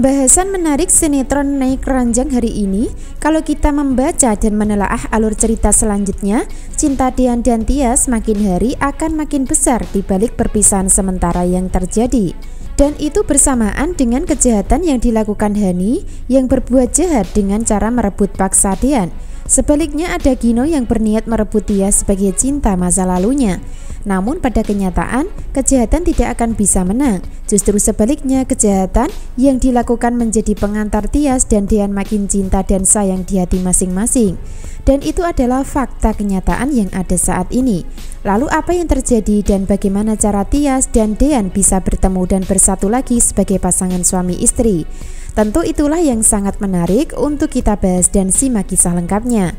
Pembahasan menarik sinetron Naik Ranjang hari ini. Kalau kita membaca dan menelaah alur cerita selanjutnya, cinta Dean dan Tias makin hari akan makin besar di balik perpisahan sementara yang terjadi. Dan itu bersamaan dengan kejahatan yang dilakukan Hani yang berbuat jahat dengan cara merebut paksa Dean. Sebaliknya ada Gino yang berniat merebut Tias sebagai cinta masa lalunya. Namun pada kenyataan, kejahatan tidak akan bisa menang. Justru sebaliknya, kejahatan yang dilakukan menjadi pengantar Tias dan Dean makin cinta dan sayang di hati masing-masing. Dan itu adalah fakta kenyataan yang ada saat ini. Lalu apa yang terjadi dan bagaimana cara Tias dan Dean bisa bertemu dan bersatu lagi sebagai pasangan suami istri? Tentu itulah yang sangat menarik untuk kita bahas dan simak kisah lengkapnya.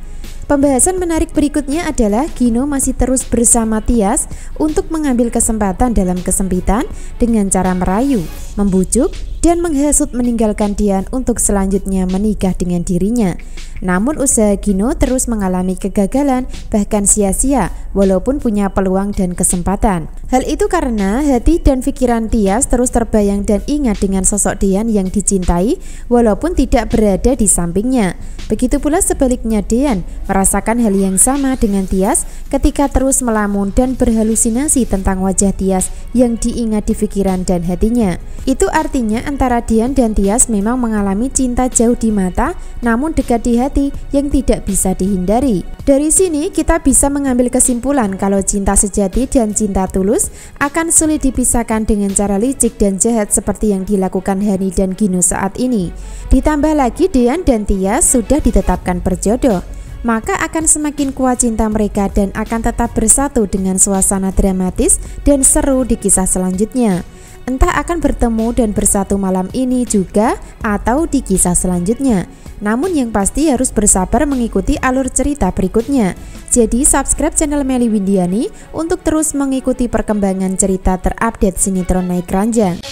Pembahasan menarik berikutnya adalah Gino masih terus bersama Tias untuk mengambil kesempatan dalam kesempitan dengan cara merayu, membujuk, dan menghasut meninggalkan Dean untuk selanjutnya menikah dengan dirinya. Namun usaha Gino terus mengalami kegagalan, bahkan sia-sia walaupun punya peluang dan kesempatan. Hal itu karena hati dan pikiran Tias terus terbayang dan ingat dengan sosok Dean yang dicintai walaupun tidak berada di sampingnya. Begitu pula sebaliknya Dean merasakan hal yang sama dengan Tias ketika terus melamun dan berhalusinasi tentang wajah Tias yang diingat di pikiran dan hatinya. Itu artinya antara Dean dan Tias memang mengalami cinta jauh di mata namun dekat di hati yang tidak bisa dihindari. Dari sini kita bisa mengambil kesimpulan kalau cinta sejati dan cinta tulus akan sulit dipisahkan dengan cara licik dan jahat seperti yang dilakukan Hani dan Gino saat ini. Ditambah lagi Dean dan Tias sudah ditetapkan berjodoh, maka akan semakin kuat cinta mereka dan akan tetap bersatu dengan suasana dramatis dan seru di kisah selanjutnya. Entah akan bertemu dan bersatu malam ini juga atau di kisah selanjutnya. Namun yang pasti harus bersabar mengikuti alur cerita berikutnya. Jadi subscribe channel Melly Windiani untuk terus mengikuti perkembangan cerita terupdate sinetron Naik Ranjang.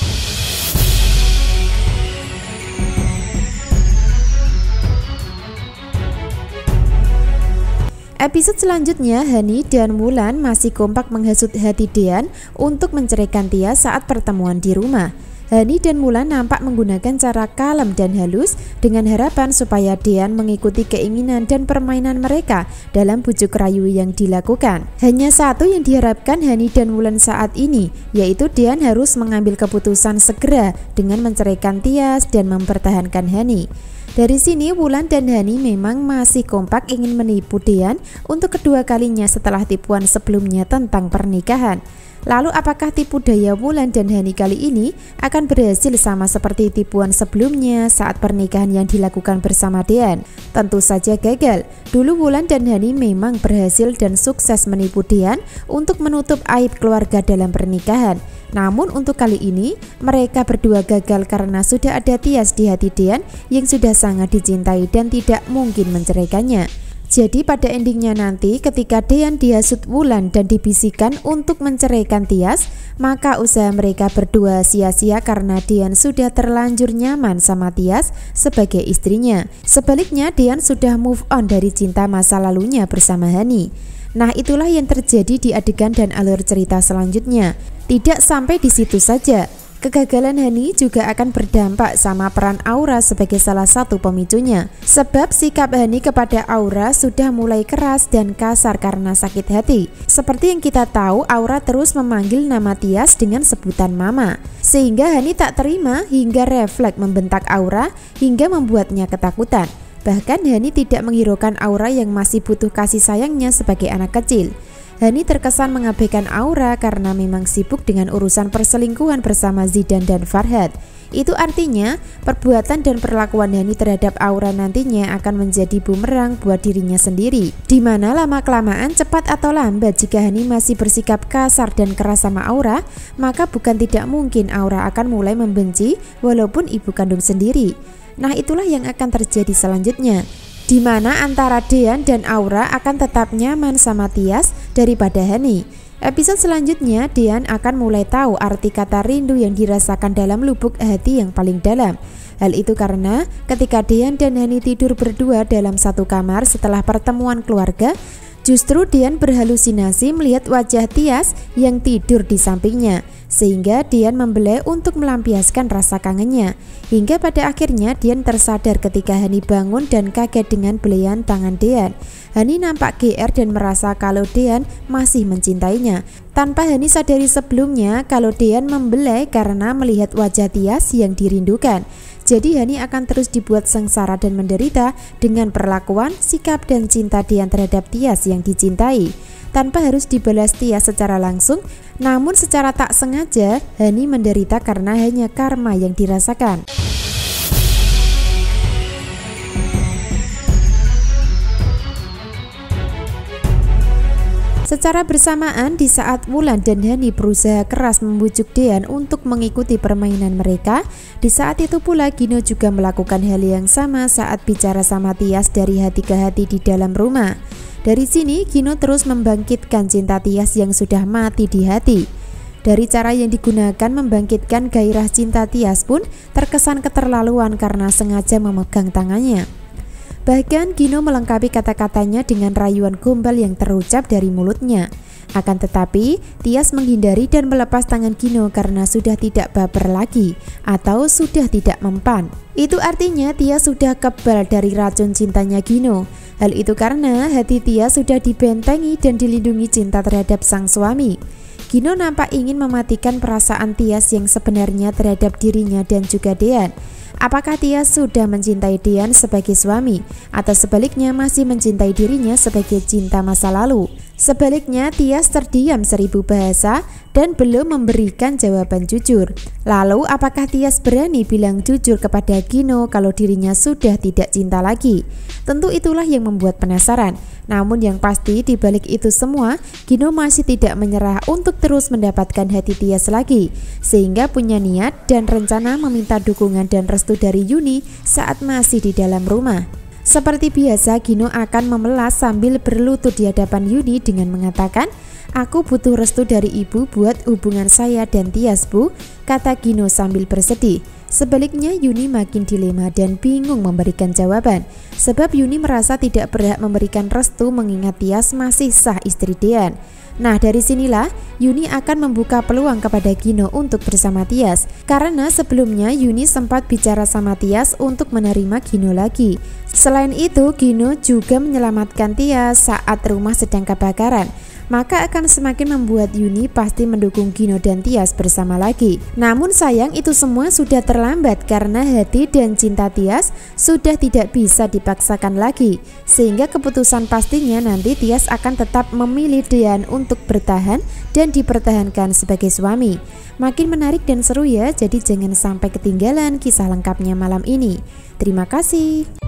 Episode selanjutnya, Hani dan Wulan masih kompak menghasut hati Dean untuk menceraikan Tias saat pertemuan di rumah. Hani dan Wulan nampak menggunakan cara kalem dan halus dengan harapan supaya Dean mengikuti keinginan dan permainan mereka dalam bujuk rayu yang dilakukan. Hanya satu yang diharapkan Hani dan Wulan saat ini, yaitu Dean harus mengambil keputusan segera dengan menceraikan Tias dan mempertahankan Hani. Dari sini Wulan dan Hani memang masih kompak ingin menipu Dean untuk kedua kalinya setelah tipuan sebelumnya tentang pernikahan. Lalu apakah tipu daya Wulan dan Hani kali ini akan berhasil sama seperti tipuan sebelumnya saat pernikahan yang dilakukan bersama Dean? Tentu saja gagal. Dulu Wulan dan Hani memang berhasil dan sukses menipu Dean untuk menutup aib keluarga dalam pernikahan. Namun untuk kali ini mereka berdua gagal karena sudah ada Tias di hati Dean yang sudah sangat dicintai dan tidak mungkin menceraikannya. Jadi pada endingnya nanti ketika Dean dihasut Wulan dan dibisikkan untuk menceraikan Tias, maka usaha mereka berdua sia-sia karena Dean sudah terlanjur nyaman sama Tias sebagai istrinya. Sebaliknya Dean sudah move on dari cinta masa lalunya bersama Hani. Nah itulah yang terjadi di adegan dan alur cerita selanjutnya. Tidak sampai di situ saja, kegagalan Hani juga akan berdampak sama peran Aura sebagai salah satu pemicunya. Sebab sikap Hani kepada Aura sudah mulai keras dan kasar karena sakit hati. Seperti yang kita tahu, Aura terus memanggil nama Tias dengan sebutan Mama. Sehingga Hani tak terima hingga refleks membentak Aura hingga membuatnya ketakutan. Bahkan Hani tidak menghiraukan Aura yang masih butuh kasih sayangnya sebagai anak kecil. Hani terkesan mengabaikan Aura karena memang sibuk dengan urusan perselingkuhan bersama Zidan dan Farhad. Itu artinya perbuatan dan perlakuan Hani terhadap Aura nantinya akan menjadi bumerang buat dirinya sendiri. Dimana lama-kelamaan cepat atau lambat jika Hani masih bersikap kasar dan keras sama Aura, maka bukan tidak mungkin Aura akan mulai membenci walaupun ibu kandung sendiri. Nah itulah yang akan terjadi selanjutnya, di mana antara Dean dan Aura akan tetap nyaman sama Tias daripada Hani. Episode selanjutnya Dean akan mulai tahu arti kata rindu yang dirasakan dalam lubuk hati yang paling dalam. Hal itu karena ketika Dean dan Hani tidur berdua dalam satu kamar setelah pertemuan keluarga, Justru Dian berhalusinasi melihat wajah Tias yang tidur di sampingnya, sehingga Dian membelai untuk melampiaskan rasa kangennya. Hingga pada akhirnya Dian tersadar ketika Hani bangun dan kaget dengan belayan tangan Dian. Hani nampak GR dan merasa kalau Dian masih mencintainya, tanpa Hani sadari sebelumnya kalau Dian membelai karena melihat wajah Tias yang dirindukan. Jadi Hani akan terus dibuat sengsara dan menderita dengan perlakuan, sikap, dan cinta Dian terhadap Tias yang dicintai. Tanpa harus dibalas Tias secara langsung, namun secara tak sengaja Hani menderita karena hanya karma yang dirasakan. Secara bersamaan di saat Wulan dan Hani berusaha keras membujuk Dian untuk mengikuti permainan mereka, di saat itu pula Gino juga melakukan hal yang sama saat bicara sama Tias dari hati ke hati di dalam rumah. Dari sini Gino terus membangkitkan cinta Tias yang sudah mati di hati. Dari cara yang digunakan membangkitkan gairah cinta Tias pun terkesan keterlaluan karena sengaja memegang tangannya. Bahkan Gino melengkapi kata-katanya dengan rayuan gombal yang terucap dari mulutnya. Akan tetapi, Tias menghindari dan melepas tangan Gino karena sudah tidak baper lagi atau sudah tidak mempan. Itu artinya Tias sudah kebal dari racun cintanya Gino. Hal itu karena hati Tias sudah dibentengi dan dilindungi cinta terhadap sang suami. Gino nampak ingin mematikan perasaan Tias yang sebenarnya terhadap dirinya dan juga Dian. Apakah Tias sudah mencintai Dian sebagai suami atau sebaliknya masih mencintai dirinya sebagai cinta masa lalu? Sebaliknya Tias terdiam 1000 bahasa dan belum memberikan jawaban jujur. Lalu apakah Tias berani bilang jujur kepada Gino kalau dirinya sudah tidak cinta lagi? Tentu itulah yang membuat penasaran. Namun yang pasti di balik itu semua, Gino masih tidak menyerah untuk terus mendapatkan hati Tias lagi, sehingga punya niat dan rencana meminta dukungan dan restu dari Yuni saat masih di dalam rumah. Seperti biasa, Gino akan memelas sambil berlutut di hadapan Yuni dengan mengatakan, "Aku butuh restu dari ibu buat hubungan saya dan Tias, Bu," kata Gino sambil bersedih. Sebaliknya Yuni makin dilema dan bingung memberikan jawaban, sebab Yuni merasa tidak berhak memberikan restu mengingat Tias masih sah istri Dian. Nah, dari sinilah Yuni akan membuka peluang kepada Gino untuk bersama Tias, karena sebelumnya Yuni sempat bicara sama Tias untuk menerima Gino lagi. Selain itu, Gino juga menyelamatkan Tias saat rumah sedang kebakaran, maka akan semakin membuat Yuni pasti mendukung Gino dan Tias bersama lagi. Namun sayang itu semua sudah terlambat karena hati dan cinta Tias sudah tidak bisa dipaksakan lagi, sehingga keputusan pastinya nanti Tias akan tetap memilih Dian untuk bertahan dan dipertahankan sebagai suami. Makin menarik dan seru ya, jadi jangan sampai ketinggalan kisah lengkapnya malam ini. Terima kasih.